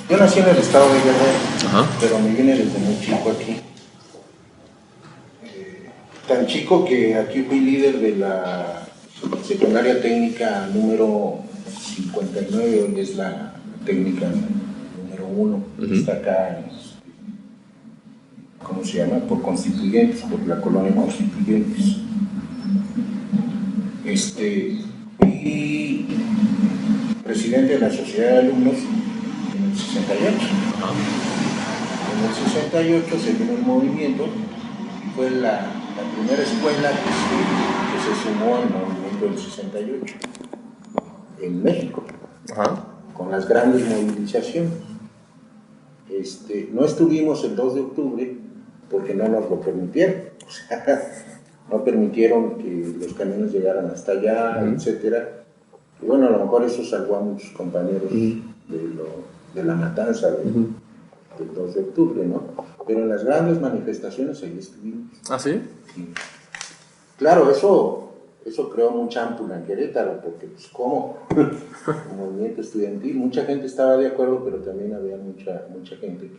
Yo nací en el estado de Guerrero, Ajá. pero me vine desde muy chico aquí. Tan chico que aquí fui líder de la secundaria técnica número 59, hoy es la técnica número 1, está acá, ¿cómo se llama? Por Constituyentes, por la colonia Constituyentes. Y presidente de la sociedad de alumnos en el 68. En el 68 se vino el movimiento y fue la primera escuela que se sumó al movimiento del 68 en México. Ajá. Con las grandes movilizaciones. No estuvimos el 2 de octubre porque no nos lo permitieron. O sea, no permitieron que los camiones llegaran hasta allá, etcétera. Y bueno, a lo mejor eso salvó a muchos compañeros de la matanza del 2 de octubre, ¿no? Pero en las grandes manifestaciones ahí estuvimos. ¿Ah, sí? Sí. Claro, eso creó mucha ámpula en Querétaro, porque pues ¿cómo? El movimiento estudiantil, mucha gente estaba de acuerdo, pero también había mucha gente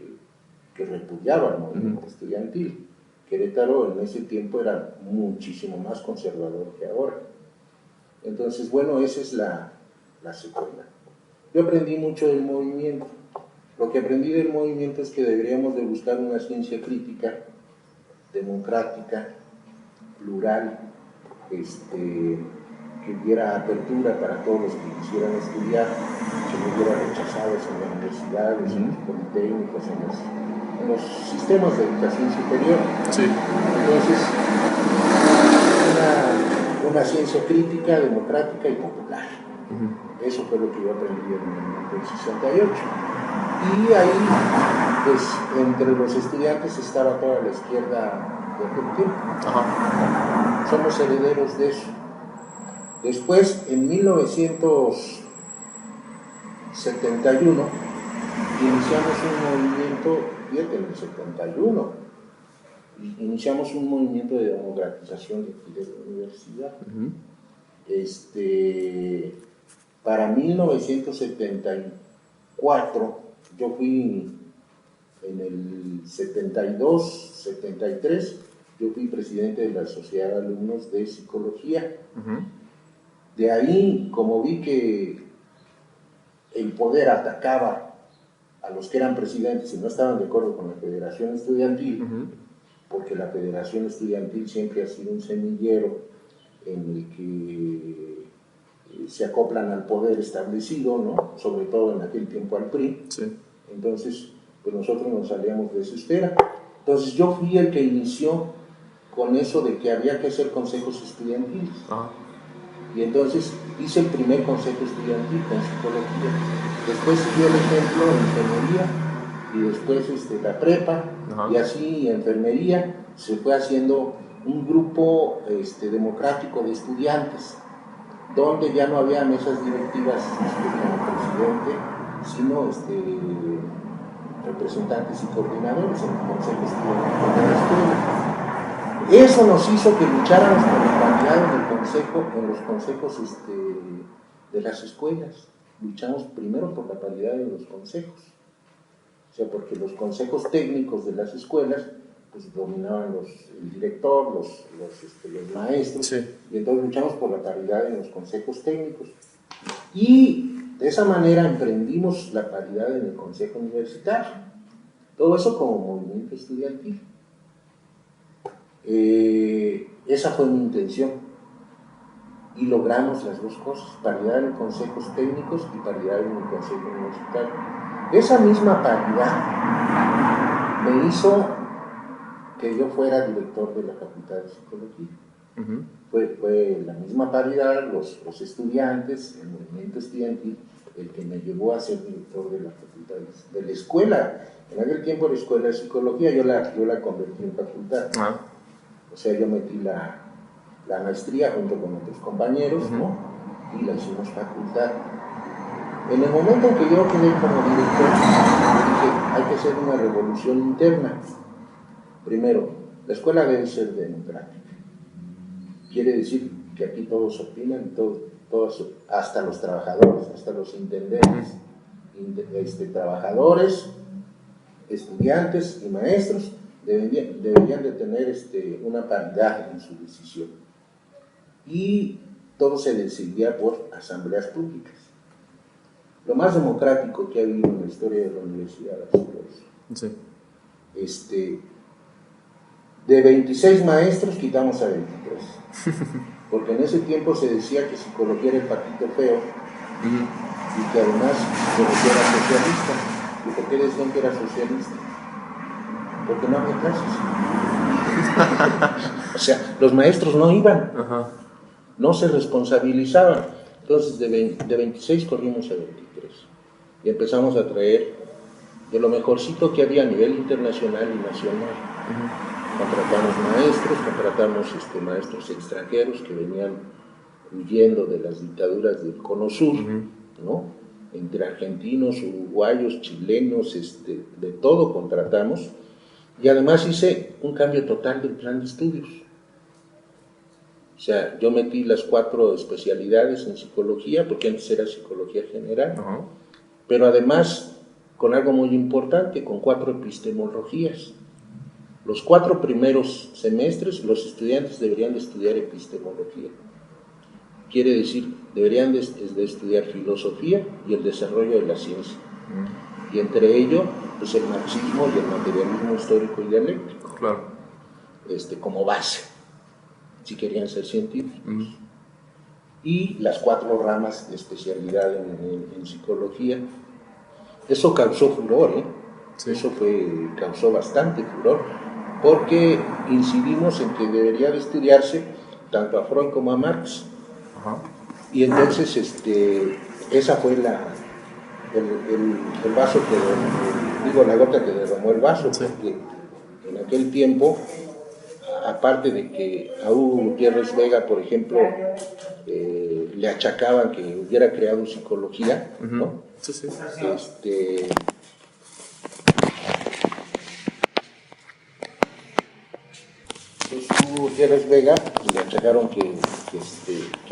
que repudiaba el movimiento estudiantil. Querétaro en ese tiempo era muchísimo más conservador que ahora. Entonces, bueno, esa es la secuela. Yo aprendí mucho del movimiento. Lo que aprendí del movimiento es que deberíamos de buscar una ciencia crítica, democrática, plural, que diera apertura para todos los que quisieran estudiar, que no hubiera rechazados en las universidades, en los politécnicos, en los sistemas de educación superior. Sí. Entonces, una ciencia crítica, democrática y popular. Eso fue lo que yo aprendí en el movimiento del 68. Y ahí, pues, entre los estudiantes estaba toda la izquierda de aquel tiempo. Ajá. Somos herederos de eso. Después, en 1971, iniciamos un movimiento, fíjate, en el 71, iniciamos un movimiento de democratización de la universidad. Para 1974, yo fui en el 72, 73, yo fui presidente de la Sociedad de Alumnos de Psicología. De ahí, como vi que el poder atacaba a los que eran presidentes y no estaban de acuerdo con la Federación Estudiantil, porque la Federación Estudiantil siempre ha sido un semillero en el que se acoplan al poder establecido, ¿no? Sobre todo en aquel tiempo al PRI. Sí. Entonces, pues nosotros nos salíamos de esa esfera. Entonces yo fui el que inició con eso de que había que hacer consejos estudiantiles. Y entonces hice el primer consejo estudiantil en psicología. Después siguió el ejemplo en ingeniería y después la prepa. Y así enfermería se fue haciendo un grupo democrático de estudiantes, donde ya no había mesas directivas como presidente, sino representantes y coordinadores en el consejo estudiantil de la escuela. Eso nos hizo que lucháramos por la paridad en los consejos de las escuelas. Luchamos primero por la paridad en los consejos. O sea, porque los consejos técnicos de las escuelas pues dominaban el director, los maestros, sí. Y entonces luchamos por la paridad en los consejos técnicos. Y de esa manera emprendimos la paridad en el consejo universitario. Todo eso como movimiento estudiantil. Esa fue mi intención. Y logramos las dos cosas, paridad en consejos técnicos y paridad en el consejo universitario. Esa misma paridad me hizo que yo fuera director de la Facultad de Psicología. Fue la misma paridad, los estudiantes, el movimiento estudiantil, el que me llevó a ser director de la facultad, de la escuela. En aquel tiempo la escuela de psicología yo la convertí en facultad. O sea, yo metí la maestría junto con otros compañeros, ¿no? Y la hicimos facultad. En el momento en que yo quedé como director, dije, hay que hacer una revolución interna. Primero, la escuela debe ser democrática. Quiere decir que aquí todos opinan, todos, hasta los trabajadores, hasta los intendentes, trabajadores, estudiantes y maestros deberían de tener una paridad en su decisión. Y todo se decidía por asambleas públicas. Lo más democrático que ha habido en la historia de la universidad. Sí. De 26 maestros quitamos a 23. Porque en ese tiempo se decía que psicología era el patito feo y que además psicología era socialista. ¿Y por qué decían que era socialista? Porque no había clases. O sea, los maestros no iban, no se responsabilizaban. Entonces de 26 corrimos a 23 y empezamos a traer de lo mejorcito que había a nivel internacional y nacional. Contratamos maestros, maestros extranjeros que venían huyendo de las dictaduras del Cono Sur, ¿no? Entre argentinos, uruguayos, chilenos, de todo contratamos. Y además hice un cambio total del plan de estudios. O sea, yo metí las 4 especialidades en psicología, porque antes era psicología general, pero además con algo muy importante, con 4 epistemologías. Los 4 primeros semestres los estudiantes deberían de estudiar epistemología. Quiere decir, deberían de estudiar filosofía y el desarrollo de la ciencia. Y entre ello, pues el marxismo y el materialismo histórico y dialéctico. Claro. Como base, si querían ser científicos. Y las 4 ramas de especialidad en psicología. Eso causó furor, ¿eh? Sí. Eso causó bastante furor, porque incidimos en que debería de estudiarse tanto a Freud como a Marx. Y entonces esa fue el vaso la gota que derramó el vaso, porque en aquel tiempo, aparte de que a Hugo Gutiérrez Vega, por ejemplo, le achacaban que hubiera creado psicología, ¿no? Sí. Hugo Gutiérrez Vega le achacaron que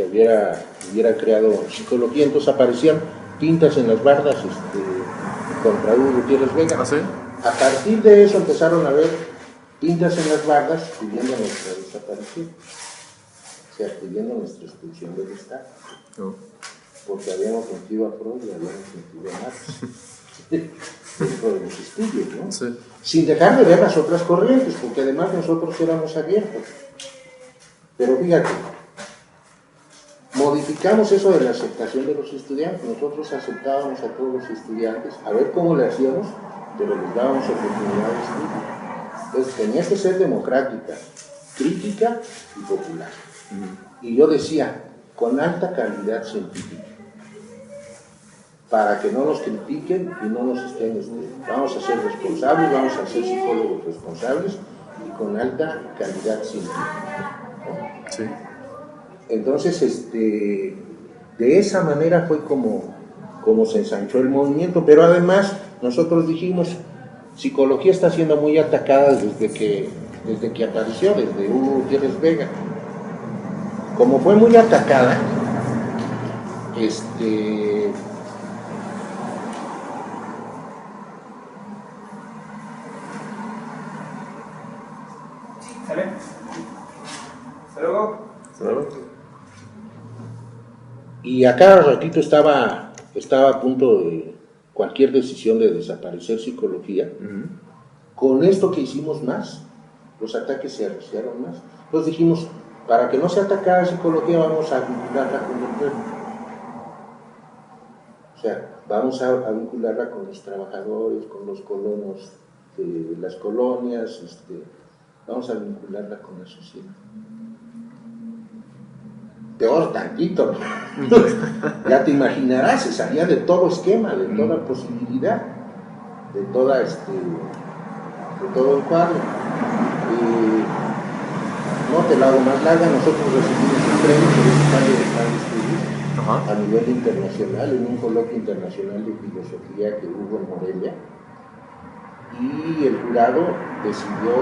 hubiera creado psicología, entonces aparecían pintas en las bardas contra Hugo Gutiérrez Vega. ¿Ah, sí? A partir de eso empezaron a ver pintas en las bardas pidiendo nuestra desaparición, o sea, pidiendo nuestra expulsión del Estado, porque habíamos metido a Freud y habíamos metido a Marx dentro de los estudios, ¿no? Sí. Sin dejar de ver las otras corrientes, porque además nosotros éramos abiertos. Pero fíjate, modificamos eso de la aceptación de los estudiantes. Nosotros aceptábamos a todos los estudiantes, a ver cómo le hacíamos, pero les dábamos oportunidad de estudio. Entonces tenía que ser democrática, crítica y popular. Y yo decía, con alta calidad científica, para que no nos critiquen y no nos estén, vamos a ser responsables, vamos a ser psicólogos responsables y con alta calidad científica, ¿no? Sí. Entonces, de esa manera fue como se ensanchó el movimiento, pero además nosotros dijimos, psicología está siendo muy atacada desde que apareció, desde Hugo Gutiérrez Vega. Como fue muy atacada, ¿Sale? ¿Hasta luego? Y a cada ratito estaba a punto de cualquier decisión de desaparecer psicología. Con esto que hicimos más, los ataques se arreciaron más. Entonces dijimos, para que no se atacara psicología, vamos a vincularla con el pueblo. O sea, vamos a vincularla con los trabajadores, con los colonos de las colonias, vamos a vincularla con la sociedad. Peor tantito, ya te imaginarás, se salía de todo esquema, de toda posibilidad, de todo encuadre. No te la hago más larga, nosotros recibimos un premio por este cambio de plan de estudios a nivel internacional, en un coloquio internacional de filosofía que hubo en Morelia, y el jurado decidió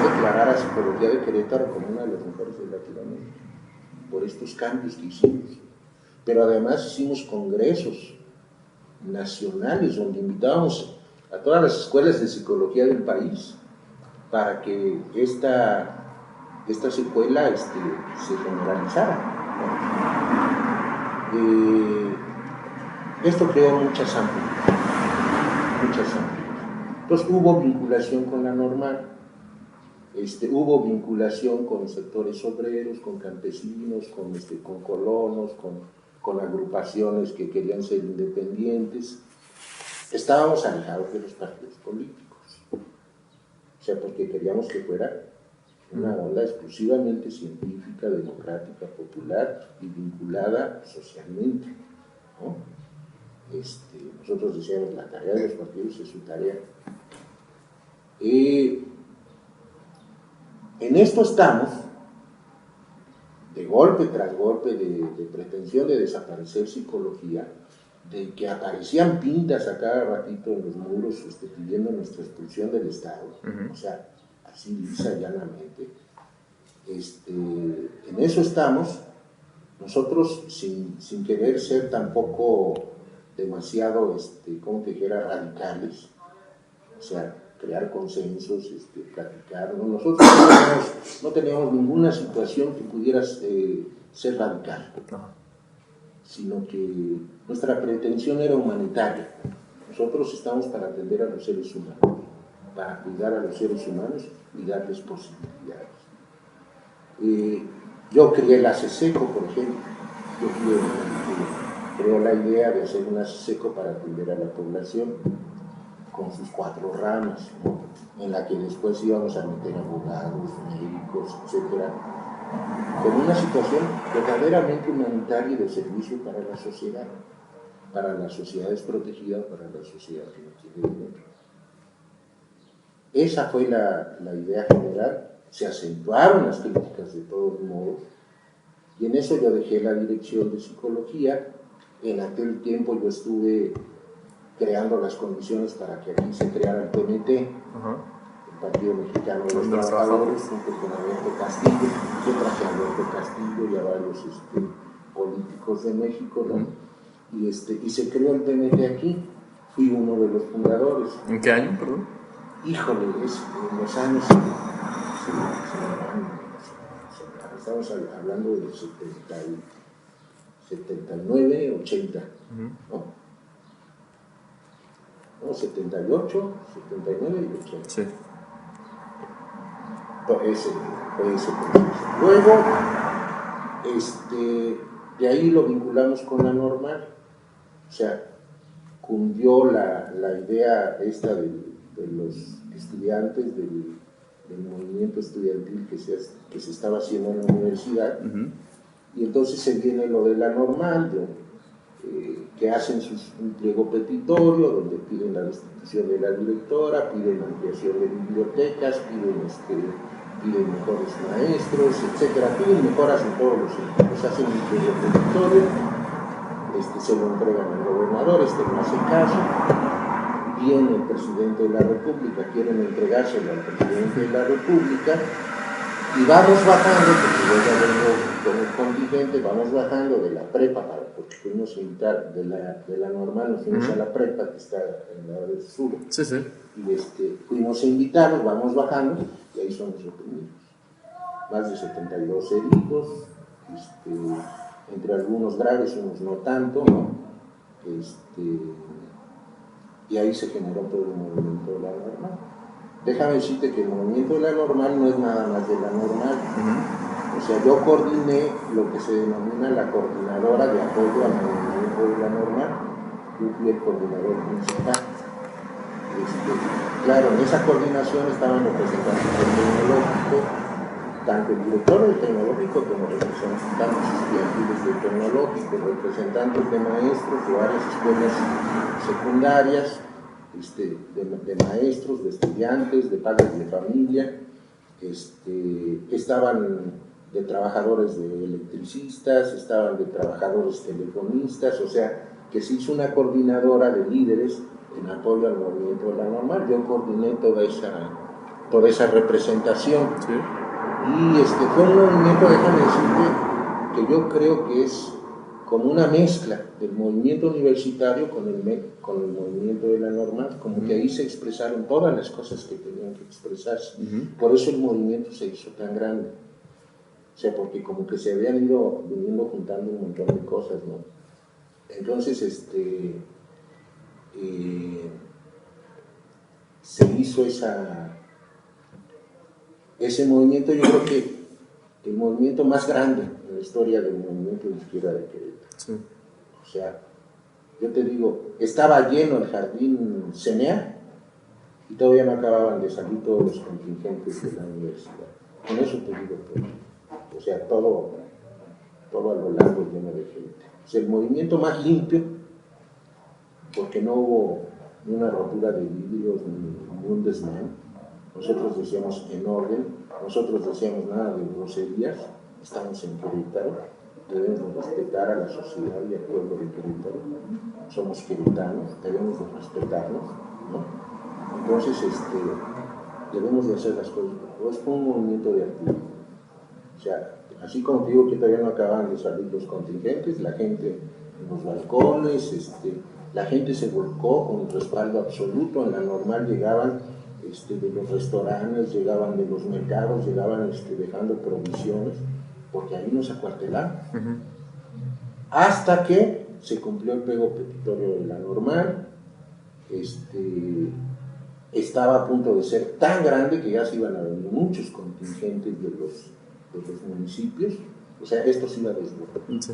declarar a Psicología de Querétaro como una de las mejores de Latinoamérica, por estos cambios que hicimos. Pero además hicimos congresos nacionales donde invitábamos a todas las escuelas de psicología del país para que esta secuela se generalizara. Esto creó muchas amplitudes. Entonces hubo vinculación con la normal, hubo vinculación con sectores obreros, con campesinos, con colonos, con agrupaciones que querían ser independientes. Estábamos alejados de los partidos políticos, o sea, porque queríamos que fuera una onda exclusivamente científica, democrática, popular y vinculada socialmente, ¿no? Nosotros decíamos, la tarea de los partidos es su tarea. En esto estamos, de golpe tras golpe, de pretensión de desaparecer psicología, de que aparecían pintas a cada ratito en los muros pidiendo nuestra expulsión del Estado, o sea, así lisa y llanamente. En eso estamos, nosotros sin querer ser tampoco demasiado, como te dijera, radicales, o sea, crear consensos, platicar. Nosotros no teníamos ninguna situación que pudiera ser radical, sino que nuestra pretensión era humanitaria. Nosotros estamos para atender a los seres humanos, para cuidar a los seres humanos y darles posibilidades. Yo crié la CESECO, por ejemplo. Yo creo la idea de hacer una CESECO para atender a la población con sus 4 ramas, ¿no? En la que después íbamos a meter abogados, médicos, etc., con una situación verdaderamente humanitaria y de servicio para la sociedad desprotegida, para la sociedad que no tiene dinero. Esa fue la idea general. Se acentuaron las críticas de todos modos, y en eso yo dejé la dirección de psicología. En aquel tiempo yo estuve creando las condiciones para que aquí se creara el PMT, el Partido Mexicano de los Trabajadores, junto con Alberto Castillo. Yo traje a Alberto Castillo y a varios políticos de México, ¿no? Y se creó el PMT aquí. Fui uno de los fundadores. ¿En qué año, perdón? Híjole, en los años... Estamos hablando de 79, 80, ¿no? No, 78, 79 y 80. Sí. Fue ese proceso. Luego, de ahí lo vinculamos con la normal. O sea, cundió la idea esta de los estudiantes, del movimiento estudiantil que se estaba haciendo en la universidad, y entonces se viene lo de la normal, que hacen un pliego petitorio donde piden la destitución de la directora, piden ampliación de bibliotecas, piden mejores maestros, etcétera, piden mejoras en todos los sentidos, hacen un pliego petitorio, se lo entregan al gobernador, no hace caso. Viene el presidente de la República, quieren entregárselo al presidente de la República, y vamos bajando, porque yo ya vengo con el contingente, vamos bajando de la prepa, porque fuimos a invitar de la normal, nos fuimos a la prepa que está en la del sur, sí. Y fuimos a invitarlos, vamos bajando, y ahí somos reprimidos. Más de 72 heridos, entre algunos graves, unos no tanto, ¿no? Y ahí se generó todo el movimiento de la normal. Déjame decirte que el movimiento de la normal no es nada más de la normal. O sea, yo coordiné lo que se denomina la coordinadora de apoyo al movimiento de la normal. Yo fui el coordinador principal. Claro, en esa coordinación estaban representantes del tecnológico, tanto el director del tecnológico como representantes estudiantiles del tecnológico, representantes de maestros de varias escuelas secundarias, de maestros, de estudiantes, de padres de familia, estaban de trabajadores de electricistas, estaban de trabajadores telefonistas, o sea, que se hizo una coordinadora de líderes en apoyo al movimiento de la normal. Yo coordiné toda esa representación. Sí. Y fue un movimiento, déjame decirte, que yo creo que es como una mezcla del movimiento universitario con el movimiento de la normal, como que ahí se expresaron todas las cosas que tenían que expresarse. Por eso el movimiento se hizo tan grande. O sea, porque como que se habían ido viniendo juntando un montón de cosas, ¿no? Entonces, se hizo ese movimiento. Yo creo que el movimiento más grande en la historia del movimiento de izquierda de Querétaro. Sí. O sea, yo te digo, estaba lleno el jardín Cenea y todavía no acababan de salir todos los contingentes de la universidad. Con eso te digo todo. O sea, todo a lo largo lleno de gente. O sea, el movimiento más limpio, porque no hubo ni una rotura de vidrios ni un desmán. Nosotros decíamos en orden, nosotros decíamos nada de groserías, estamos en Querétaro, debemos respetar a la sociedad y al pueblo de Querétaro, somos queretanos, debemos de respetarnos, ¿no? Entonces, debemos de hacer las cosas, es un movimiento de activismo. O sea, así como te digo que todavía no acaban de salir los contingentes, la gente en los balcones, la gente se volcó con un respaldo absoluto. En la normal llegaban de los restaurantes, llegaban de los mercados, llegaban dejando provisiones, porque ahí nos acuartelaron. Hasta que se cumplió el pliego petitorio de la normal, estaba a punto de ser tan grande que ya se iban a venir muchos contingentes de los municipios. O sea, esto se iba a desbordar. Sí.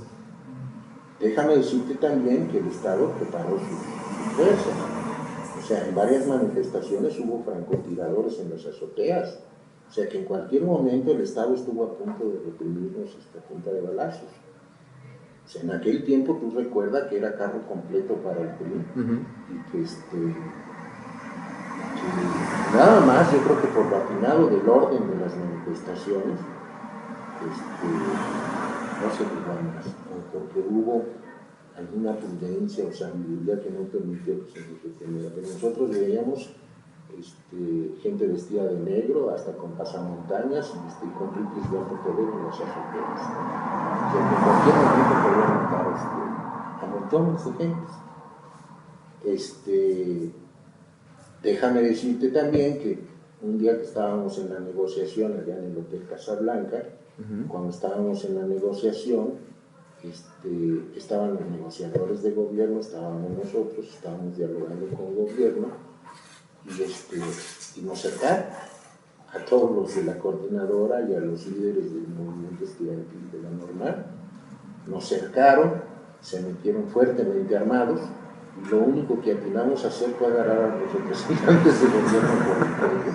Déjame decirte también que el Estado preparó sus fuerzas. O sea, en varias manifestaciones hubo francotiradores en las azoteas. O sea, que en cualquier momento el Estado estuvo a punto de reprimirnos a punta de balazos. O sea, en aquel tiempo tú recuerdas que era carro completo para el PRI, y que nada más, yo creo que por lo afinado del orden de las manifestaciones, no se diga más, porque hubo alguna prudencia o sabiduría que no permitió que se nos deteniera. Pero nosotros veíamos gente vestida de negro, hasta con pasamontañas, y con rifles de alto poder en las azoteas. O sea, que en cualquier momento podían matar a montones de gente. Déjame decirte también que un día que estábamos en la negociación allá en el Hotel Casablanca, cuando estábamos en la negociación, estaban los negociadores de gobierno, estábamos nosotros, estábamos dialogando con el gobierno, y nos cercaron a todos los de la coordinadora y a los líderes del movimiento estudiantil de la normal. Nos cercaron, se metieron fuertemente armados, y lo único que atinamos a hacer fue agarrar a los representantes del gobierno por el cuello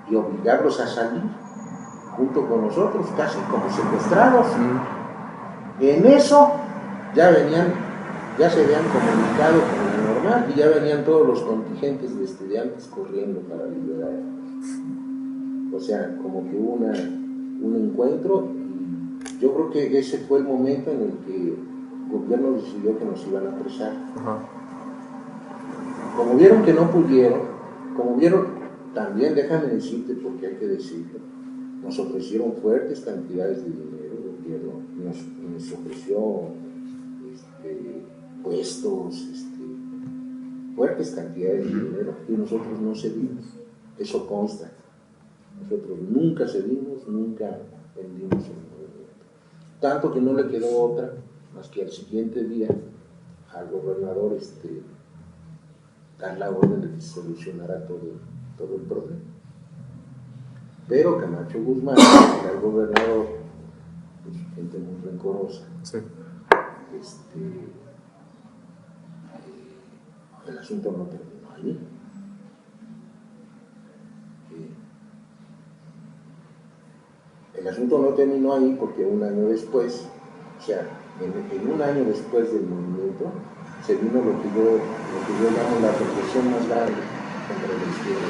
y obligarlos a salir junto con nosotros, casi como secuestrados. En eso ya se habían comunicado con la normal y ya venían todos los contingentes de estudiantes corriendo para liberarnos. O sea, como que hubo un encuentro, y yo creo que ese fue el momento en el que el gobierno decidió que nos iban a apresar. Como vieron que no pudieron, también déjame decirte, porque hay que decirlo, nos ofrecieron fuertes cantidades de dinero, el gobierno nos ofreció puestos, fuertes cantidades de dinero, y nosotros no cedimos. Eso consta. Nosotros nunca cedimos, nunca vendimos el movimiento. Tanto que no le quedó otra más que al siguiente día al gobernador dar la orden de que se solucionara todo el problema. Pero Camacho Guzmán, que era el gobernador, pues, gente muy rencorosa, sí. El asunto no terminó ahí. El asunto no terminó ahí porque un año después, o sea, en un año después del movimiento, se vino lo que yo llamo la represión más grande contra la izquierda.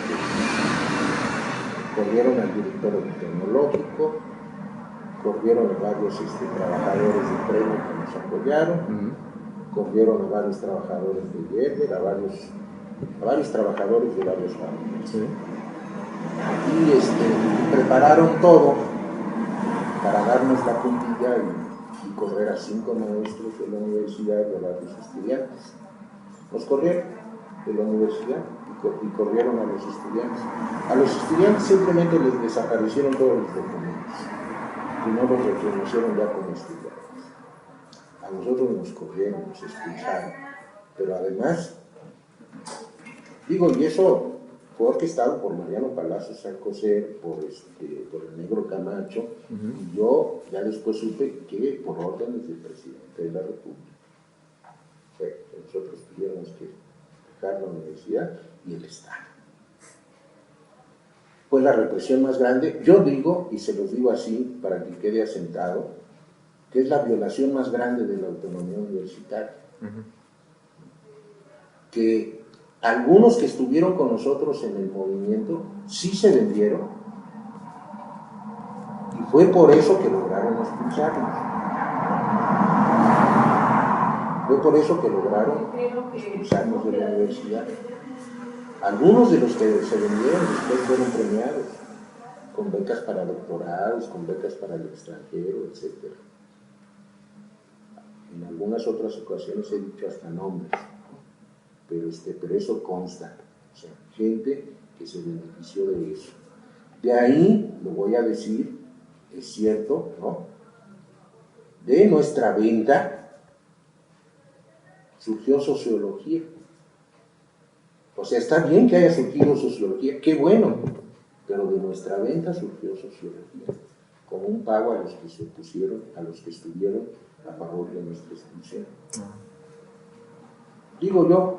Corrieron al director tecnológico, corrieron a varios trabajadores de premio que nos apoyaron, corrieron a varios trabajadores de Gerber, a varios trabajadores de varios bancos. Sí. Y prepararon todo para darnos la puntilla y correr a 5 maestros de la universidad y a varios estudiantes. Nos corrieron de la universidad y corrieron a los estudiantes. A los estudiantes simplemente les desaparecieron todos los documentos y no los reconocieron ya como estudiantes. A nosotros nos corrieron, nos expulsaron, pero además, digo, y eso fue orquestado por Mariano Palacios Alcocer, por el Negro Camacho, y yo ya después supe que por órdenes del presidente de la República. O sea, nosotros tuviéramos que dejar la universidad y el Estado. Fue la represión más grande, yo digo, y se los digo así para que quede asentado, que es la violación más grande de la autonomía universitaria. Que algunos que estuvieron con nosotros en el movimiento sí se vendieron y fue por eso que lograron expulsarnos. Fue por eso que lograron expulsarnos de la universidad. Algunos de los que se vendieron después fueron premiados con becas para doctorados, con becas para el extranjero, etc. En algunas otras ocasiones he dicho hasta nombres. Pero eso consta, o sea, gente que se benefició de eso. De ahí, lo voy a decir, es cierto, ¿no? De nuestra venta surgió sociología. O sea, está bien que haya surgido sociología, qué bueno, pero de nuestra venta surgió sociología, como un pago a los que se opusieron, a los que estuvieron a favor de nuestra expulsión. Digo yo,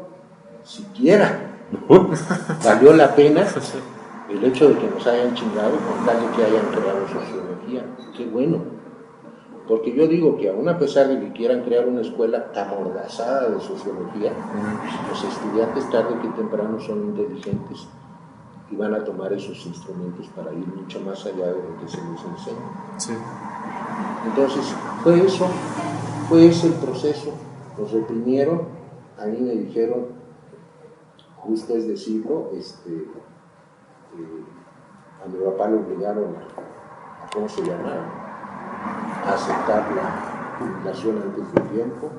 siquiera, ¿no? Valió la pena el hecho de que nos hayan chingado con tal de que hayan creado sociología. Qué bueno, porque yo digo que aún a pesar de que quieran crear una escuela amordazada de sociología, los estudiantes tarde que temprano son inteligentes y van a tomar esos instrumentos para ir mucho más allá de lo que se les enseña. Sí. Entonces, fue eso, fue ese el proceso. Nos reprimieron, a mí me dijeron, justo es decirlo, a mi papá lo obligaron a ¿cómo se llamaba? A aceptar la jubilación antes del tiempo.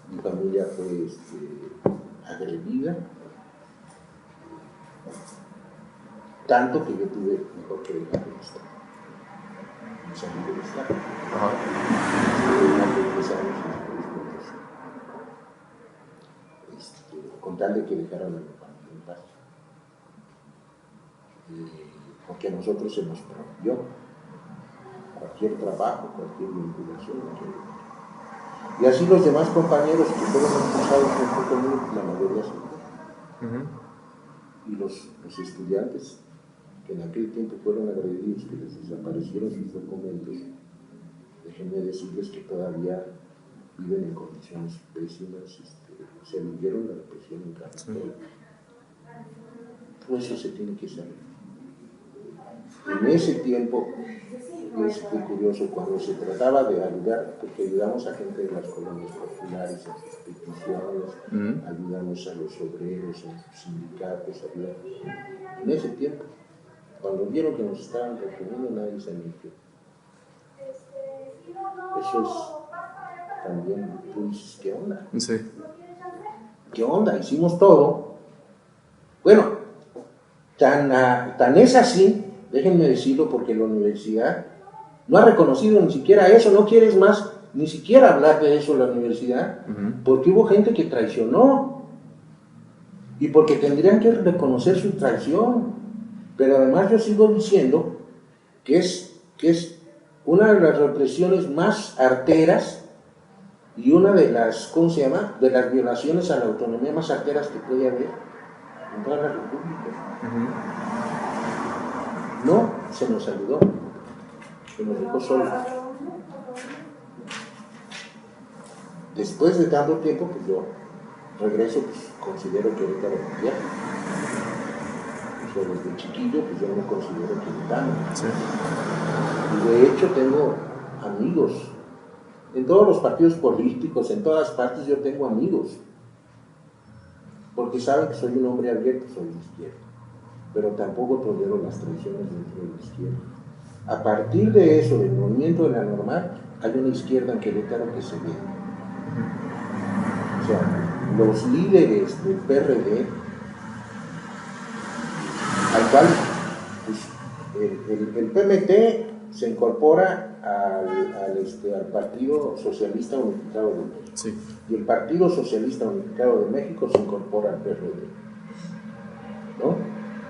Mi familia fue agredida, tanto que yo tuve mejor que dejar el Estado. Y salí del Estado. Con tal de que dejaran a mi familia en paz. Porque a nosotros se nos prohibió cualquier trabajo, cualquier vinculación. Y así los demás compañeros que fueron expulsados junto conmigo, la mayoría se fueron. Y los estudiantes que en aquel tiempo fueron agredidos, que les desaparecieron sus documentos, déjenme decirles que todavía viven en condiciones pésimas, se vivieron la represión en carretera. Todo eso se tiene que saber. En ese tiempo, es muy curioso, cuando se trataba de ayudar, porque ayudamos a gente de las colonias populares en sus peticiones, ayudamos a los obreros en sus sindicatos, en ese tiempo, cuando vieron que nos estaban reprimiendo, nadie se metió. Eso es también, tú dices, ¿qué onda? Sí. ¿Qué onda? Hicimos todo. Bueno, tan es así, déjenme decirlo, porque la universidad no ha reconocido ni siquiera eso, no quieres más, ni siquiera hablar de eso la universidad, porque hubo gente que traicionó y porque tendrían que reconocer su traición. Pero además yo sigo diciendo que es una de las represiones más arteras y una de las, ¿cómo se llama?, de las violaciones a la autonomía más arteras que puede haber en toda la República. No se nos ayudó, se nos dejó solos. Después de tanto tiempo, pues yo regreso, pues considero que ahorita era mi tierra. Desde chiquillo, pues yo me considero queretano. Sí. Y de hecho tengo amigos. En todos los partidos políticos, en todas partes yo tengo amigos. Porque saben que soy un hombre abierto, soy de izquierda. Pero tampoco tolero las traiciones dentro de la izquierda. A partir de eso, del movimiento de la normal, hay una izquierda en Querétaro que se vende. O sea, los líderes del PRD, al cual pues, el PMT se incorpora al Partido Socialista Unificado de México. Sí. Y el Partido Socialista Unificado de México se incorpora al PRD, ¿no?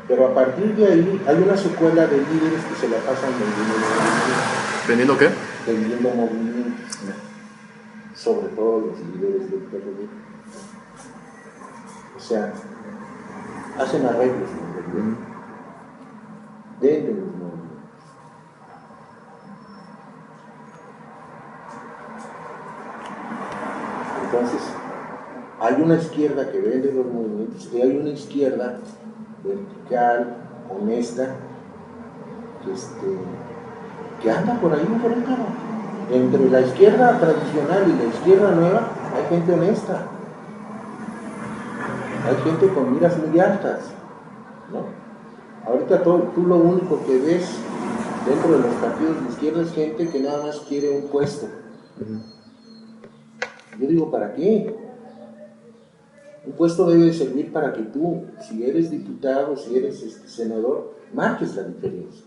Pero a partir de ahí hay una secuela de líderes que se la pasan vendiendo movimientos. ¿Vendiendo qué? Vendiendo movimientos, sobre todo los líderes del PRD. O sea, hacen arreglos con el gobierno, venden los movimientos. Entonces, hay una izquierda que vende los movimientos y hay una izquierda vertical, honesta, que anda por ahí en Querétaro. Entre la izquierda tradicional y la izquierda nueva hay gente honesta, hay gente con miras muy altas, ¿no? Ahorita tú lo único que ves dentro de los partidos de izquierda es gente que nada más quiere un puesto. Yo digo, ¿para qué? Un puesto debe servir para que tú, si eres diputado, si eres senador, marques la diferencia.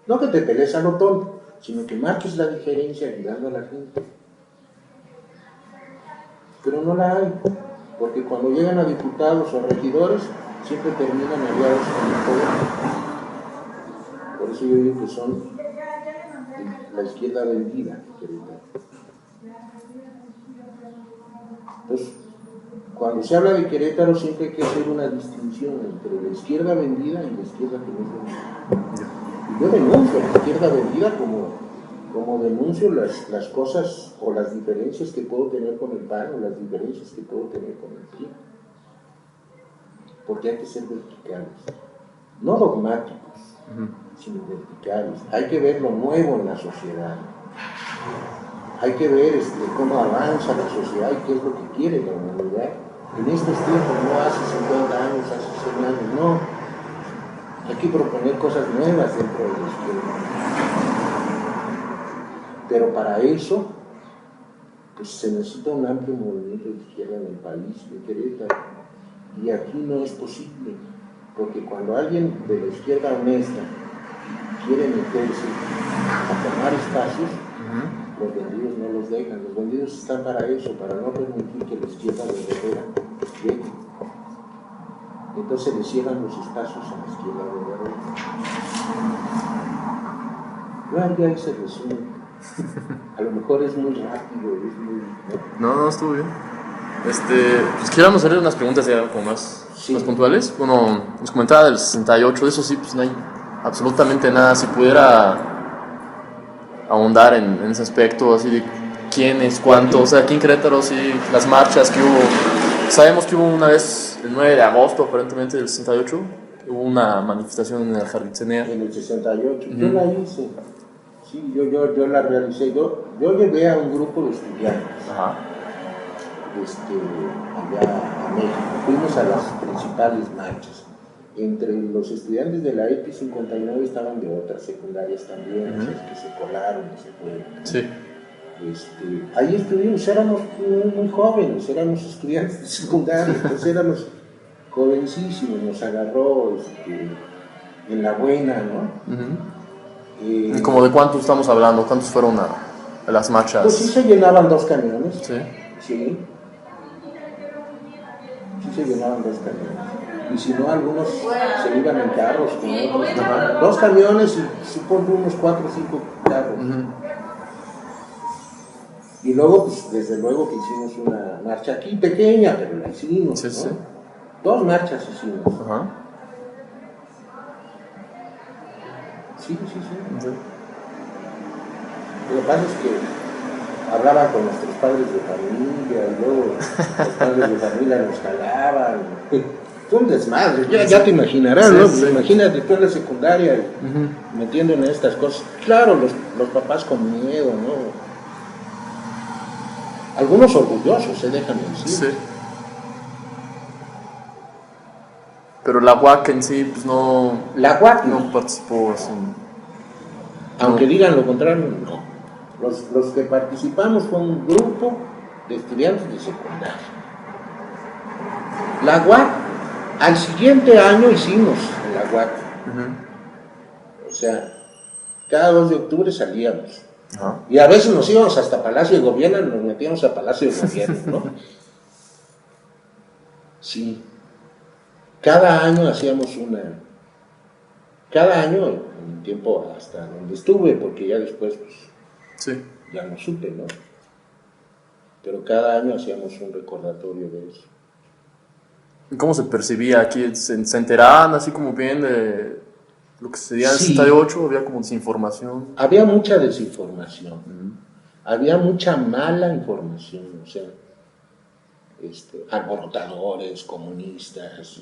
No que te pelees a lo tonto, sino que marques la diferencia ayudando a la gente. Pero no la hay, porque cuando llegan a diputados o a regidores, siempre terminan aliados con el poder. Por eso yo digo que son la izquierda vendida. Entonces, cuando se habla de Querétaro siempre hay que hacer una distinción entre la izquierda vendida y la izquierda que no es vendida. Y yo denuncio a la izquierda vendida como denuncio las cosas o las diferencias que puedo tener con el PAN o las diferencias que puedo tener con el PRI. Porque hay que ser verticales, no dogmáticos, sino verticales. Hay que ver lo nuevo en la sociedad. Hay que ver cómo avanza la sociedad y qué es lo que quiere la humanidad. En estos tiempos, no hace 50 años, hace 100 años, no. Hay que proponer cosas nuevas dentro de la izquierda. Pero para eso, pues se necesita un amplio movimiento de izquierda en el país, de Querétaro. Y aquí no es posible, porque cuando alguien de la izquierda honesta quiere meterse a tomar espacios, los vendidos no los dejan. Los vendidos están para eso, para no permitir que la izquierda verdadera llegue. Entonces le cierran los espacios a la izquierda verdadera. Ya hice el resumen. A lo mejor es muy rápido, es muy... No, estuvo bien. Pues queríamos hacer unas preguntas ya como más puntuales. Bueno, nos comentaba del 68, de eso sí, pues no hay absolutamente nada. Si pudiera ahondar en ese aspecto, así de quién es cuánto, o sea, aquí en Querétaro, sí, las marchas que hubo. Sabemos que hubo una vez, el 9 de agosto, aparentemente, del 68, hubo una manifestación en el Jardín Cenea. En el 68, yo la hice. Sí, yo la realicé. Yo llevé a un grupo de estudiantes. Ajá. Allá a México. Fuimos a las principales marchas. Entre los estudiantes de la EPI 59 estaban de otras secundarias también, o sea, que se colaron y se fueron. Sí. Ahí estuvimos, éramos muy jóvenes, éramos estudiantes de secundaria, entonces éramos jovencísimos, nos agarró en la buena, ¿no? ¿Cómo de cuántos estamos hablando? ¿Cuántos fueron a las marchas? Pues sí se llenaban 2 camiones. Sí. Sí se llenaban 2 camiones. Y si no, algunos se iban en carros con otros. 2 camiones y supongo unos 4 o 5 carros. Y luego, pues desde luego que hicimos una marcha aquí, pequeña, pero la hicimos. Sí, ¿no? sí. 2 marchas hicimos. Ajá. Sí. Lo que pasa es que hablaba con nuestros padres de familia y luego los padres de familia nos jalaban. Fue un desmadre, ya te imaginarás, ¿no? Sí. Imagínate tú en la secundaria metiendo en estas cosas. Claro, los papás con miedo, ¿no? Algunos orgullosos se dejan decir. Sí. Pero la UAC en sí, pues no... La UAC no participó así. Aunque digan lo contrario, no. Los que participamos fue un grupo de estudiantes de secundaria. La UAC, al siguiente año hicimos la UAC. O sea, cada 2 de octubre salíamos. Y a veces nos íbamos hasta Palacio de Gobierno, nos metíamos a Palacio de Gobierno, ¿no? Sí. Cada año hacíamos una. Cada año, en un tiempo hasta donde estuve, porque ya después, pues, sí, ya no supe, ¿no? Pero cada año hacíamos un recordatorio de eso. ¿Cómo se percibía aquí? ¿Se enteraban así como bien de lo que sucedía en el Sí. 68? ¿Había como desinformación? Había mucha desinformación. Había mucha mala información, o sea, alborotadores, comunistas,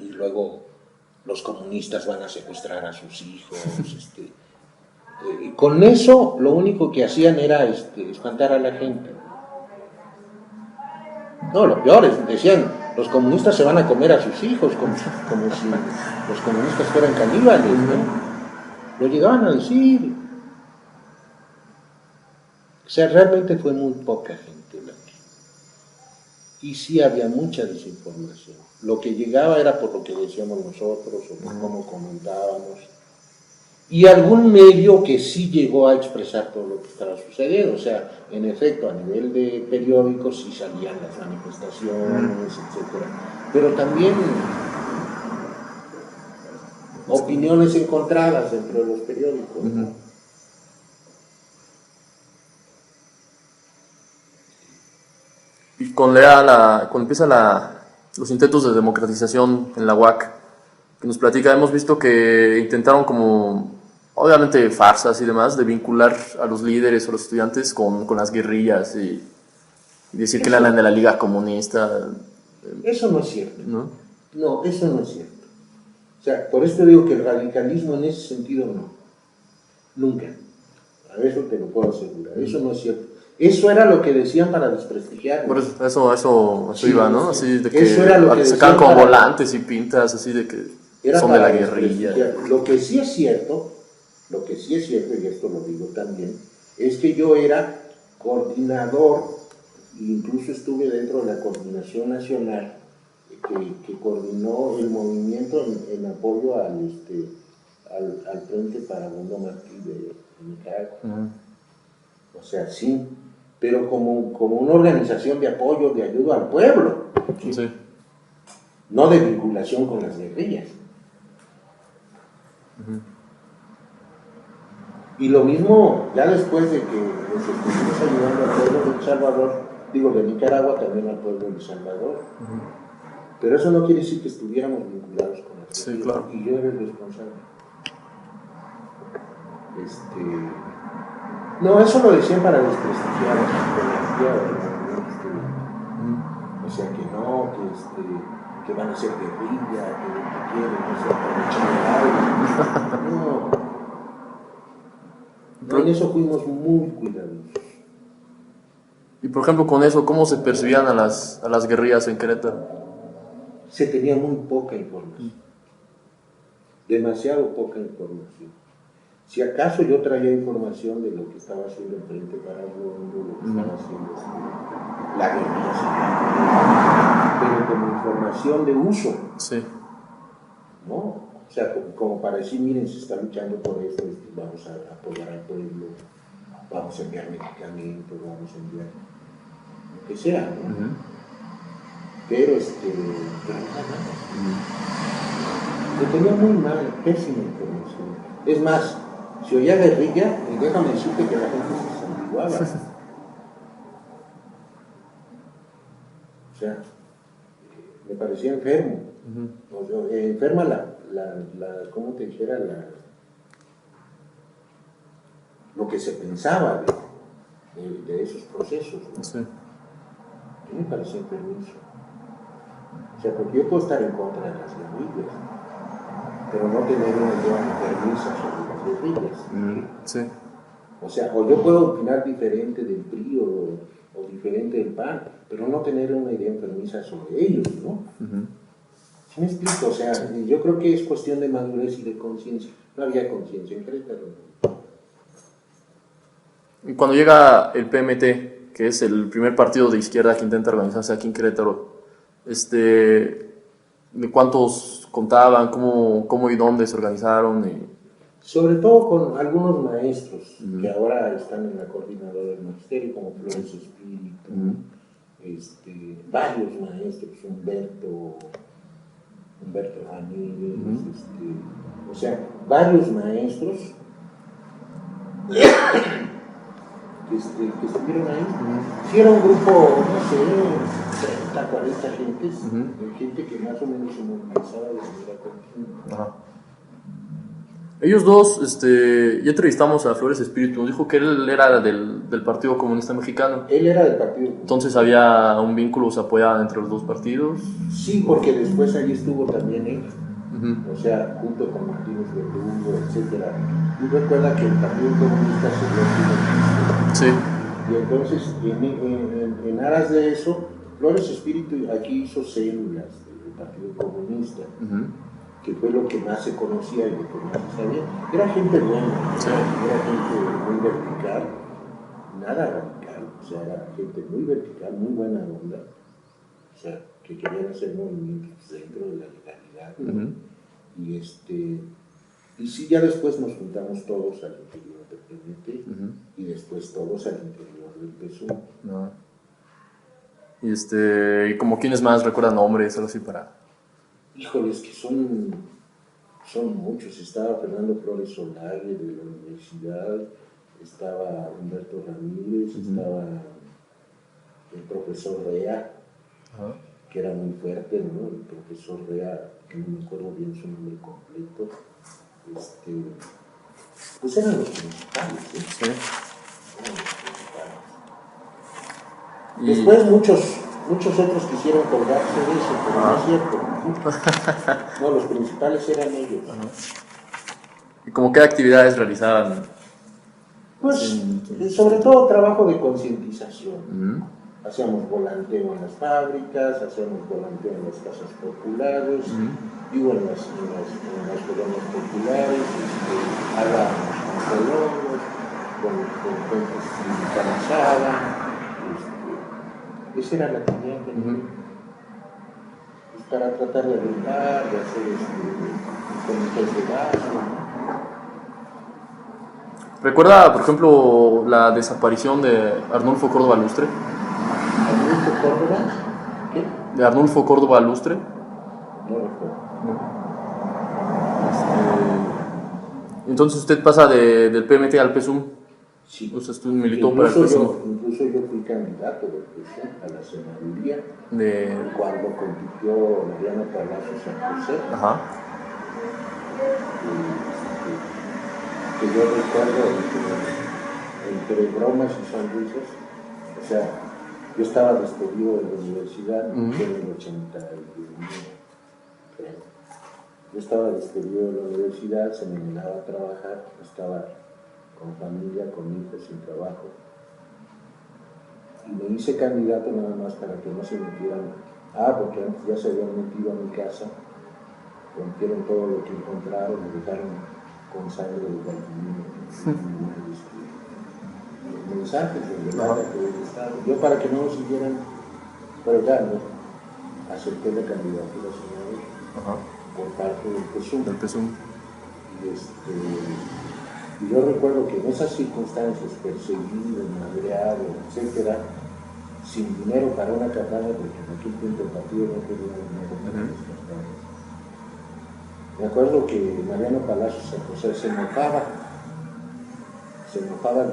y luego los comunistas van a secuestrar a sus hijos. Y con eso lo único que hacían era espantar a la gente. No, lo peor es, decían, los comunistas se van a comer a sus hijos, como si los comunistas fueran caníbales, ¿no? Lo llegaban a decir. O sea, realmente fue muy poca gente la que. Y sí había mucha desinformación. Lo que llegaba era por lo que decíamos nosotros o por cómo comentábamos. Y algún medio que sí llegó a expresar todo lo que estaba sucediendo. O sea, en efecto, a nivel de periódicos sí salían las manifestaciones, etc. Pero también opiniones encontradas dentro de los periódicos, ¿no? Y cuando empiezan los intentos de democratización en la UAC, que nos platica, hemos visto que intentaron como, obviamente farsas y demás, de vincular a los líderes o los estudiantes con las guerrillas y decir que eran de la Liga Comunista. Eso no es cierto. ¿No? No, eso no es cierto. O sea, por eso digo que el radicalismo en ese sentido no. Nunca. A eso te lo puedo asegurar. Eso no es cierto. Eso era lo que decían para desprestigiar. Por eso sí, iba, ¿no? Así de que eso era lo que sacaban como para, volantes y pintas así de que son de la guerrilla. Lo que sí es cierto, y esto lo digo también, es que yo era coordinador, e incluso estuve dentro de la coordinación nacional que coordinó el movimiento en apoyo al Frente para Mundo Martí de Nicaragua. O sea, sí, pero como una organización de apoyo, de ayuda al pueblo. Sí. No de vinculación con las guerrillas. Y lo mismo, ya después de que les estuvimos ayudando al pueblo de El Salvador, de Nicaragua, también al pueblo de El Salvador. Pero eso no quiere decir que estuviéramos vinculados con las guerrillas. Sí, claro. Y yo era el responsable. No, eso lo decían para desprestigiar a la ideología del movimiento. O sea, que no, que van a ser guerrilla, que quieren, que se aprovechan de algo. No, en eso fuimos muy cuidadosos. Y por ejemplo, con eso, ¿cómo se percibían a las guerrillas en Querétaro? Se tenía muy poca información. Demasiado poca información. Si acaso yo traía información de lo que estaba haciendo el Frente para el Mundo, lo que estaba haciendo la guerrilla, pero como información de uso. Sí. ¿No? O sea, como para decir, miren, se está luchando por esto, vamos a apoyar al pueblo, vamos a enviar medicamentos, vamos a enviar lo que sea, ¿no? Pero yo tenía muy mal, pésima información. Es más, si oía guerrilla, déjame decirte que la gente se santiguaba. O sea, me parecía enfermo. O sea, enferma ¿cómo te dijera? Lo que se pensaba de esos procesos, ¿no? Sí. A mí me parecía enfermizo. O sea, porque yo puedo estar en contra de las guerrillas, pero no tener una idea enfermiza sobre las guerrillas. Sí. O sea, o yo puedo opinar diferente del PRI o diferente del PAN, pero no tener una idea enfermiza sobre ellos, ¿no? ¿Sí me explico? O sea, yo creo que es cuestión de madurez y de conciencia. No había conciencia en Querétaro. Y cuando llega el PMT, que es el primer partido de izquierda que intenta organizarse aquí en Querétaro, ¿de cuántos contaban? ¿Cómo y dónde se organizaron? Sobre todo con algunos maestros que ahora están en la coordinadora del magisterio, como Flores Espíritu, varios maestros, Humberto Ramírez, o sea, varios maestros que estuvieron ahí. Sí, era un grupo, no sé, 30, 40 gentes, gente que más o menos se movilizaba de manera continua. Ellos dos, ya entrevistamos a Flores Espíritu, nos dijo que él era del Partido Comunista Mexicano. Él era del Partido Comunista. Entonces había un vínculo, se apoyaba entre los dos partidos. Sí, porque después ahí estuvo también él, o sea, junto con Martínez Verdugo, etc. Y recuerda que el Partido Comunista se lo Sí. Y entonces, en aras de eso, Flores Espíritu aquí hizo células del Partido Comunista. Que fue lo que más se conocía y lo que más se sabía. Era gente buena, sí. Era gente muy vertical, nada radical, o sea, era gente muy vertical, muy buena onda, o sea, que querían hacer movimientos dentro de la legalidad. Y sí, ya después nos juntamos todos al interior del PMT y después todos al interior del PSUM. Y como quiénes más recuerdan nombres, algo así para... Híjoles, que son muchos. Estaba Fernando Flores Solari de la universidad, estaba Humberto Ramírez, estaba el profesor Rea, que era muy fuerte, ¿no? El profesor Rea, que no me acuerdo bien su nombre completo, pues eran los principales, ¿eh? Sí. Eran los principales. Después muchos otros quisieron colgarse de eso, pero no es cierto. No, los principales eran ellos. ¿Y como qué actividades realizaban? Pues, sobre todo trabajo de concientización. Hacíamos volanteo en las fábricas, hacíamos volanteo en las casas populares, digo en las colonias populares, hablábamos con colonos, con gente sindicalizada. Esa era la actividad que pues para tratar de brindar, de hacer comités de gasto. ¿Recuerda, por ejemplo, la desaparición de Arnulfo Córdoba Lustre? ¿Arnulfo Córdoba? ¿Qué? ¿De Arnulfo Córdoba Lustre? No recuerdo. Entonces usted pasa del PMT al PSUM. Sí. O sea, usted militó para el PSUM. Incluso yo fui candidato del PSUM a la senaduría cuando compitió Mariano Palacios San José. Que yo recuerdo entre bromas y sonrisas, o sea, yo estaba despedido de la universidad en el 81, creo. Yo estaba despedido de la universidad, se me negaba a trabajar, estaba con familia, con hijos, sin trabajo. Y me hice candidato nada más para que no se metieran, porque antes ya se habían metido a mi casa, rompieron todo lo que encontraron, me dejaron con sangre de Guadalajara, mensajes de la que del Estado. Yo para que no siguieran, pero ya no, acepté la candidatura por parte del PSUM. Y yo recuerdo que en esas circunstancias, perseguido, madreado, etcétera, sin dinero para una campaña, porque en aquel tiempo el partido no tenía dinero para las campañas. Me acuerdo que Mariano Palacios San José se enojaba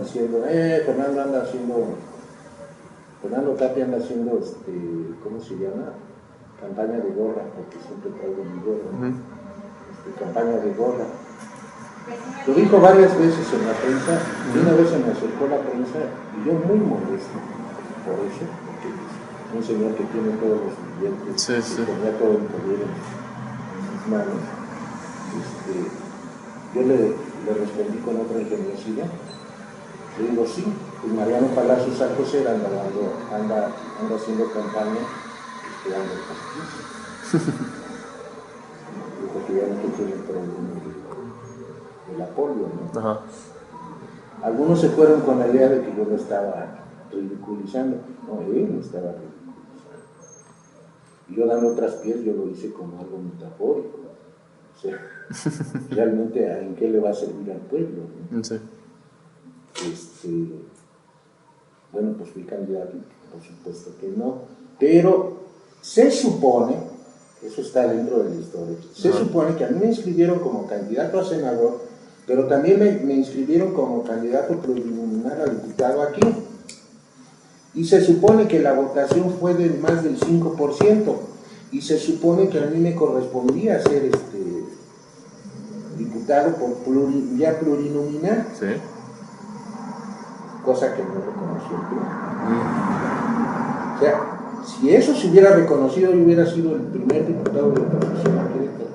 diciendo, Fernando Tapia anda haciendo, ¿cómo se llama? Campaña de gorra, porque siempre traigo mi gorra, campaña de gorra. Lo dijo varias veces en la prensa, y una vez se me acercó la prensa, y yo muy molesto por eso, porque es un señor que tiene todos los billetes, que tenía todo el poder en sus manos. Yo le respondí con otra ingeniosidad. Le digo, sí, pues Mariano Palacios San José anda haciendo campaña, dando justicia. Porque ya no tiene el problema del apoyo, ¿no? Algunos se fueron con la idea de que yo lo estaba ridiculizando. No, él me estaba ridiculizando. Y yo dando otras pies, yo lo hice como algo metafórico. O sea, realmente, ¿en qué le va a servir al pueblo? ¿No? Sí. Bueno, pues fui candidato, por supuesto que no. Pero se supone, eso está dentro de la historia, se supone que a mí me inscribieron como candidato a senador, pero también me inscribieron como candidato plurinominal a diputado aquí. Y se supone que la votación fue de más del 5%. Y se supone que a mí me correspondía ser diputado por ya plurinominal. Sí. Cosa que no reconoció el PRI. O sea, si eso se hubiera reconocido, yo hubiera sido el primer diputado de oposición a Querétaro.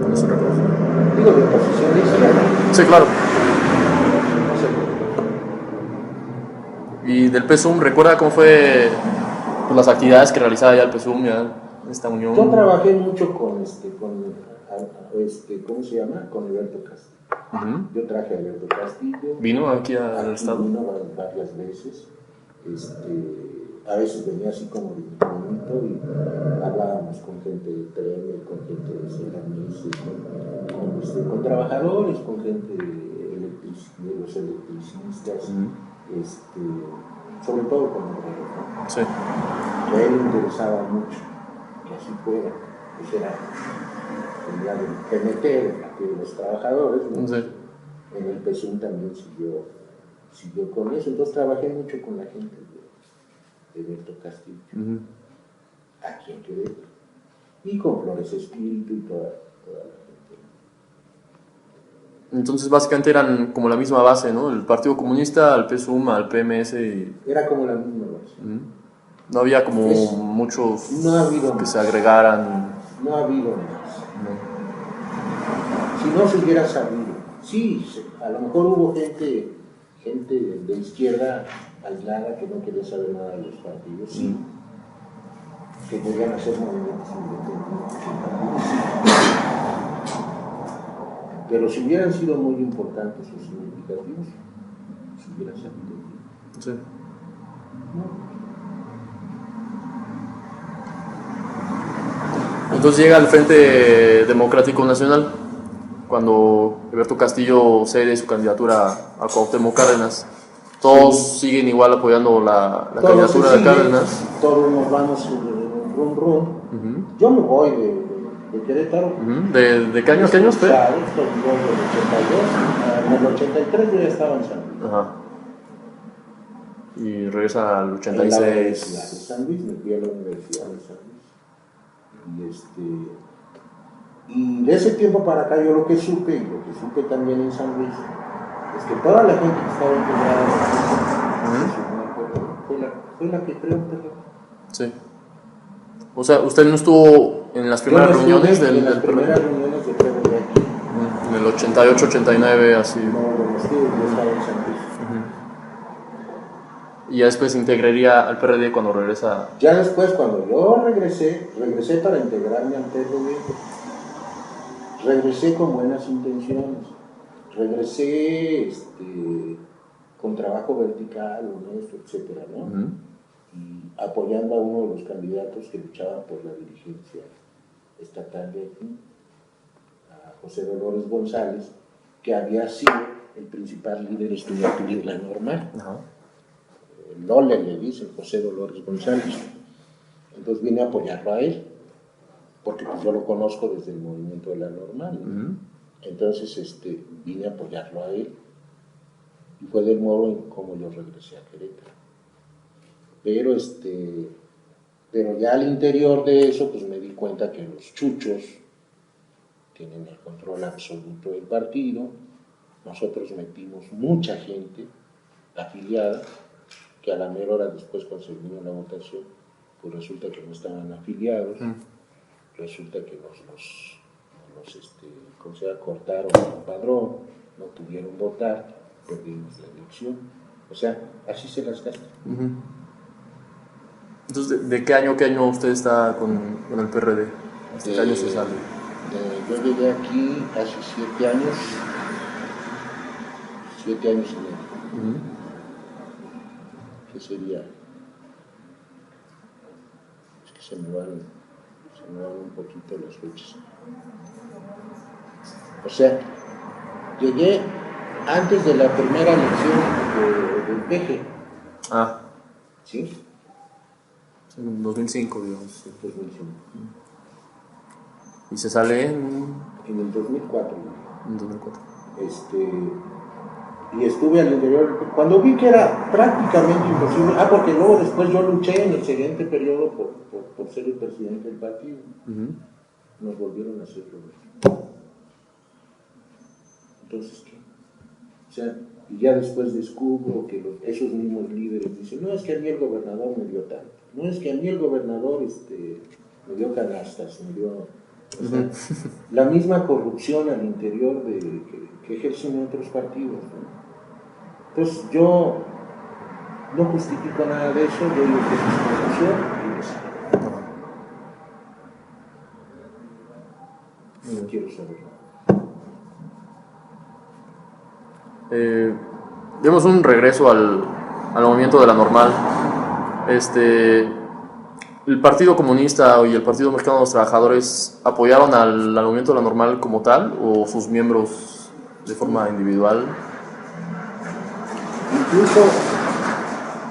No se reconoce. Digo, de oposición de izquierda. Sí, claro. No se reconoce. Y del PSUM, ¿recuerda cómo fue pues, las actividades que realizaba ya el PSUM, ya esta unión? Yo trabajé mucho con ¿cómo se llama? Con Alberto Castillo. Yo traje a Alberto Castillo. ¿Vino aquí al estado? Vino varias veces. A veces venía así como bonito y hablábamos con gente de Tremel, con gente de Celanese, con trabajadores, con gente de los electricistas, sobre todo con el reloj. Sí. A él le interesaba mucho que así fuera, pues era el PMT, de los trabajadores, ¿no? Sí. En el PSUM también siguió con eso, entonces trabajé mucho con la gente de Alberto Castillo, aquí en Querétaro, y con Flores Espíritu y toda la gente. Entonces básicamente eran como la misma base, ¿no? El Partido Comunista, al PSUM, al PMS y... Era como la misma base. No había como muchos no ha habido que más. se agregaran. No ha habido más. No. Si no se hubiera sabido. Sí, a lo mejor hubo gente de izquierda aislada que no quería saber nada de los partidos, sí, que querían hacer movimientos independientes. Pero si hubieran sido muy importantes o significativos, se hubiera sabido. Sí. No. Entonces llega al Frente Democrático Nacional, cuando Alberto Castillo cede su candidatura a Cuauhtémoc Cárdenas. Todos siguen igual apoyando la candidatura de Cárdenas. Todos nos vamos rum. Yo me voy de Querétaro. ¿De qué año a qué año fue? En el 83 yo ya estaba en San Luis. Ajá. Y regresa al 86. En la Universidad de San Luis, me fui a la Universidad de San Luis. Y de ese tiempo para acá yo lo que supe también en San Luis, es que toda la gente que estaba integrada fue la que creó el PRD. Sí. O sea, ¿usted no estuvo en las primeras reuniones del PRD? En las primeras reuniones del PRD aquí. En el 88, 89, así. No, yo estaba en San Luis. Y ya después se integraría al PRD cuando regresa. Ya después, cuando yo regresé para integrarme al PRD. Regresé con buenas intenciones. Regresé con trabajo vertical, honesto, etcétera, ¿no? Y apoyando a uno de los candidatos que luchaban por la dirigencia estatal de aquí, a José Dolores González, que había sido el principal líder estudiantil de la normal. Lole le dice José Dolores González. Entonces vine a apoyarlo a él, porque pues yo lo conozco desde el movimiento de la normal, ¿no? Entonces vine a apoyarlo a él, y fue del modo en cómo yo regresé a Querétaro. Pero ya al interior de eso, pues me di cuenta que los chuchos tienen el control absoluto del partido. Nosotros metimos mucha gente afiliada, que a la mera hora después, cuando se vino la votación, pues resulta que no estaban afiliados, resulta que ¿cómo se llama? Cortaron el padrón, no pudieron votar, perdimos la elección. O sea, así se las gasta. Entonces, ¿de qué año a qué año usted está con el PRD? ¿Hasta qué año se sale? Yo llegué aquí hace 7 años, 7 años y medio. ¿Qué sería? Es que se me van un poquito las fechas. O sea, llegué antes de la primera elección del PG. Ah. ¿Sí? En 2005, digamos. Sí, 2005. ¿Y se sale en el 2004? En 2004. Y estuve al interior, cuando vi que era prácticamente imposible, porque luego después yo luché en el siguiente periodo por ser el presidente del partido. Nos volvieron a hacer lo mismo. Entonces, ¿qué? O sea, y ya después descubro que esos mismos líderes dicen, no es que a mí el gobernador me dio tanto, no es que a mí el gobernador me dio canastas, me dio... O sea, la misma corrupción al interior que ejercen otros partidos, ¿no? Entonces yo no justifico nada de eso, yo digo que es corrupción y eso. No quiero saberlo. Demos un regreso al movimiento de la normal. ¿El Partido Comunista y el Partido Mexicano de los Trabajadores apoyaron al movimiento de la normal como tal o sus miembros de forma individual? Incluso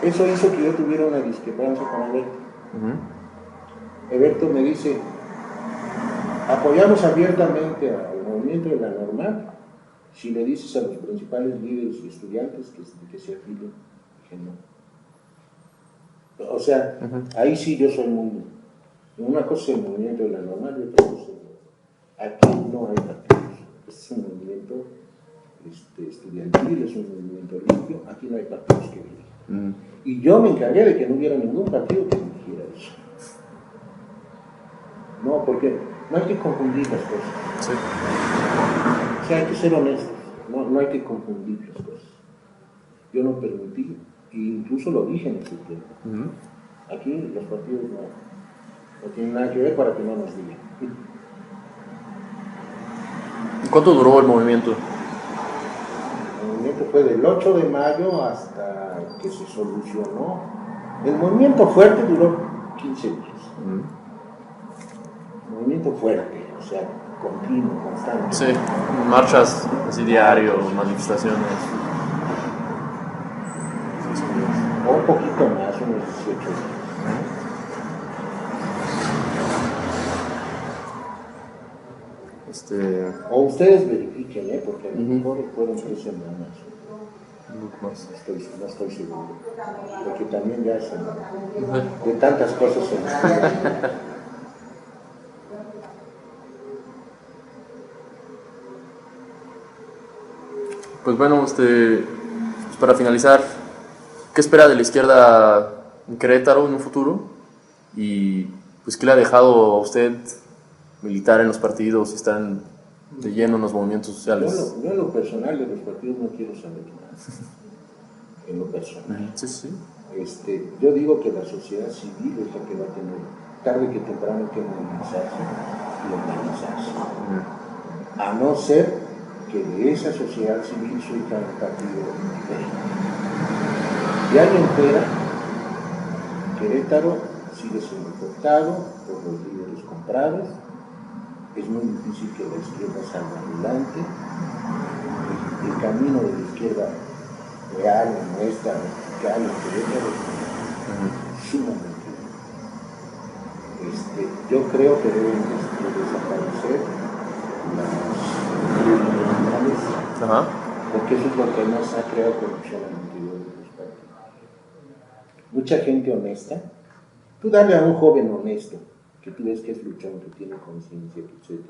eso hizo que yo tuviera una discrepancia con Alberto. Alberto me dice, apoyamos abiertamente al movimiento de la normal si le dices a los principales líderes y estudiantes que se afilien. Dije no. O sea, ahí sí yo soy muy... Una cosa es el movimiento de la normal y otra cosa es... Aquí no hay partidos. Este es un movimiento estudiantil, es un movimiento limpio. Aquí no hay partidos que dirijan. Y yo me encargué de que no hubiera ningún partido que dirigiera eso. No, porque no hay que confundir las cosas. Sí. O sea, hay que ser honestos. No hay que confundir las cosas. Yo no permití, e incluso lo dije en ese tiempo. Aquí los partidos no tienen nada que ver para que no nos digan. ¿Y cuánto duró el movimiento? El movimiento fue del 8 de mayo hasta que se solucionó. El movimiento fuerte duró 15 días. Movimiento fuerte, o sea, continuo, constante. Sí, marchas así diario, manifestaciones. O un poquito más, unos 18 días. O ustedes verifiquen, porque a lo mejor fueron 3 semanas. No estoy seguro. Porque también ya de tantas cosas se me Pues bueno, pues para finalizar, ¿qué espera de la izquierda en Querétaro en un futuro? Y pues ¿qué le ha dejado a usted militar en los partidos y estar de lleno en los movimientos sociales? Yo en lo personal de los partidos no quiero saber nada. En lo personal. Sí. Yo digo que la sociedad civil es la que va a tener tarde que temprano que movilizarse y organizarse. A no ser que de esa sociedad civil surja un partido diferente. De ahí en fuera, Querétaro sigue siendo cortado por los líderes comprados. Es muy difícil que la izquierda salga adelante. El camino de la izquierda real, nuestra, vertical, en Querétaro, es sumamente difícil. Yo creo que deben desaparecer las porque eso es lo que nos ha creado corrupción al interior de los partidos. Mucha gente honesta. Tú dale a un joven honesto, que tú ves que es luchón, que tiene conciencia, etc.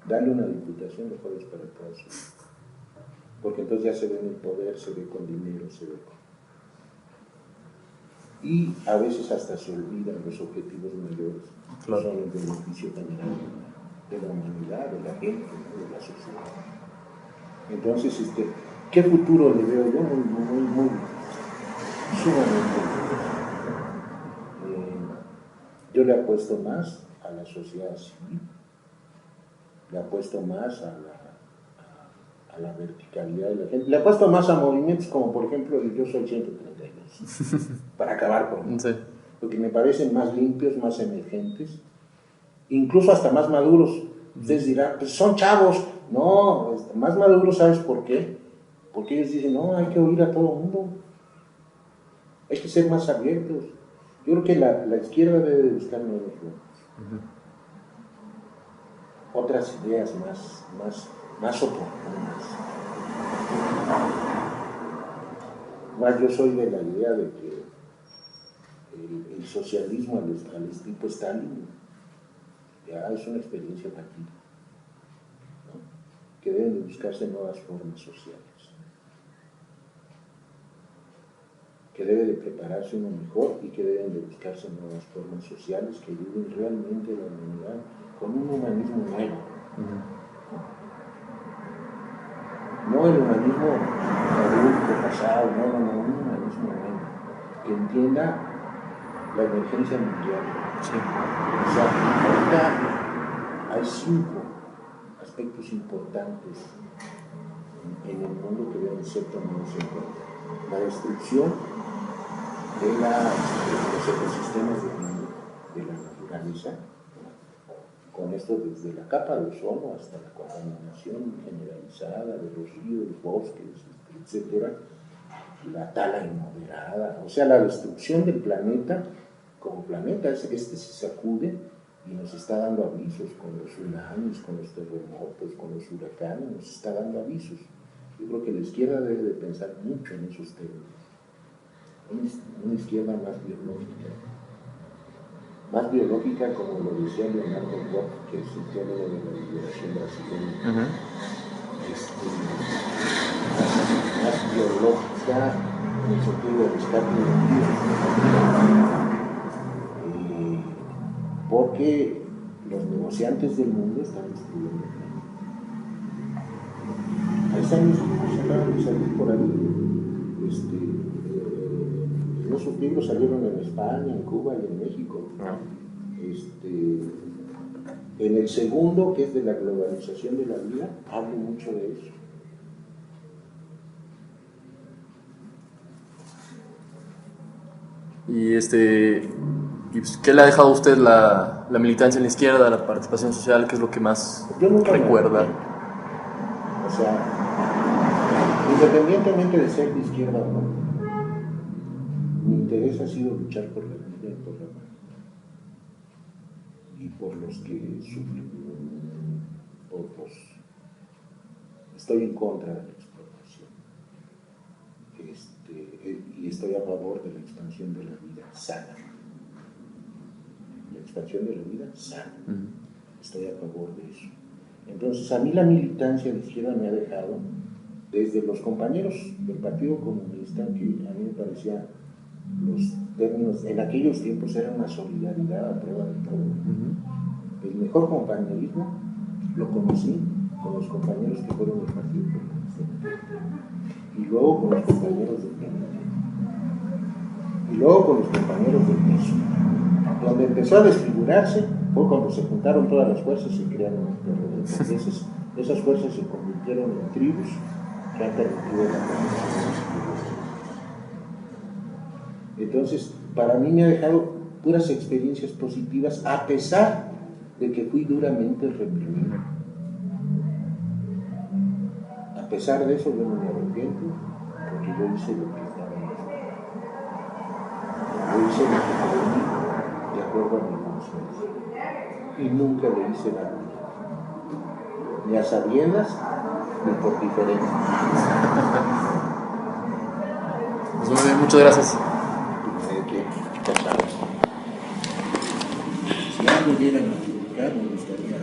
Dale una diputación, mejor es para todos. Porque entonces ya se ve en el poder, se ve con dinero, se ve con... Y a veces hasta se olvidan los objetivos mayores, que son el beneficio general de la humanidad, de la gente, de la sociedad. Entonces, ¿qué futuro le veo yo? Muy sumamente. Yo le apuesto más a la sociedad civil, le apuesto más a a la verticalidad de la gente. Le apuesto más a movimientos como, por ejemplo, el Yo Soy 132, para acabar con eso. Sí. Porque me parecen más limpios, más emergentes, incluso hasta más maduros. Ustedes dirán, pues son chavos. No, más maduros, ¿sabes por qué? Porque ellos dicen, no, hay que oír a todo el mundo. Hay que ser más abiertos. Yo creo que la izquierda debe de buscar nuevos rumos. Otras ideas más oportunas. Más yo soy de la idea de que el socialismo al estilo Stalin ya es una experiencia partida, ¿no? Que deben de buscarse nuevas formas sociales, que debe de prepararse uno mejor y que deben de buscarse nuevas formas sociales que ayuden realmente a la humanidad con un humanismo nuevo. No el humanismo adulto, pasado, no, un humanismo nuevo, que entienda la emergencia mundial. Sí. O sea, ahorita hay 5 aspectos importantes en el mundo que deben ser tomados en cuenta. La destrucción de los ecosistemas del mundo, de la naturaleza, con esto desde la capa de ozono hasta la contaminación generalizada de los ríos, bosques, etc., la tala inmoderada, o sea, la destrucción del planeta como planeta. Este se sacude y nos está dando avisos con los tsunamis, con los terremotos, con los huracanes, nos está dando avisos. Yo creo que la izquierda debe de pensar mucho en esos términos. Una izquierda más biológica, como lo decía Leonardo Boff, que es el teólogo de la liberación brasileña. Más biológica en el sentido de rescate de vidas, porque los negociantes del mundo están destruyendo el planeta. Hay años que acaban de salir por ahí. Esos libros salieron en España, en Cuba y en México. En el segundo, que es de la globalización de la vida, hablo mucho de eso. ¿Qué le ha dejado a usted la militancia en la izquierda, la participación social? ¿Qué es lo que más recuerda? O sea, independientemente de ser de izquierda o no, mi interés ha sido luchar por la vida y por la paz, y por los que sufren, estoy en contra de la explotación, y estoy a favor de la expansión de la vida sana. La expansión de la vida sana. Estoy a favor de eso. Entonces, a mí la militancia de izquierda me ha dejado, desde los compañeros del Partido Comunista, que a mí me parecía, los términos en aquellos tiempos era una solidaridad a prueba de todo. El mejor compañerismo lo conocí con los compañeros que fueron del Partido Comunista, y luego con los compañeros del PNP, y luego con los compañeros del PESO. Donde empezó a desfigurarse fue cuando se juntaron todas las fuerzas y crearon el PRD. Entonces, esas fuerzas se convirtieron en tribus que han permitido la construcción. Entonces, para mí me ha dejado puras experiencias positivas, a pesar de que fui duramente reprimido. A pesar de eso, yo no me arrepiento, porque yo hice lo que estaba en eso. Yo hice lo que creí de acuerdo a mi conciencia, y nunca le hice la vida, ni a sabiendas ni por diferencia. Pues muy bien, muchas gracias. Si algo llega a publicar, me gustaría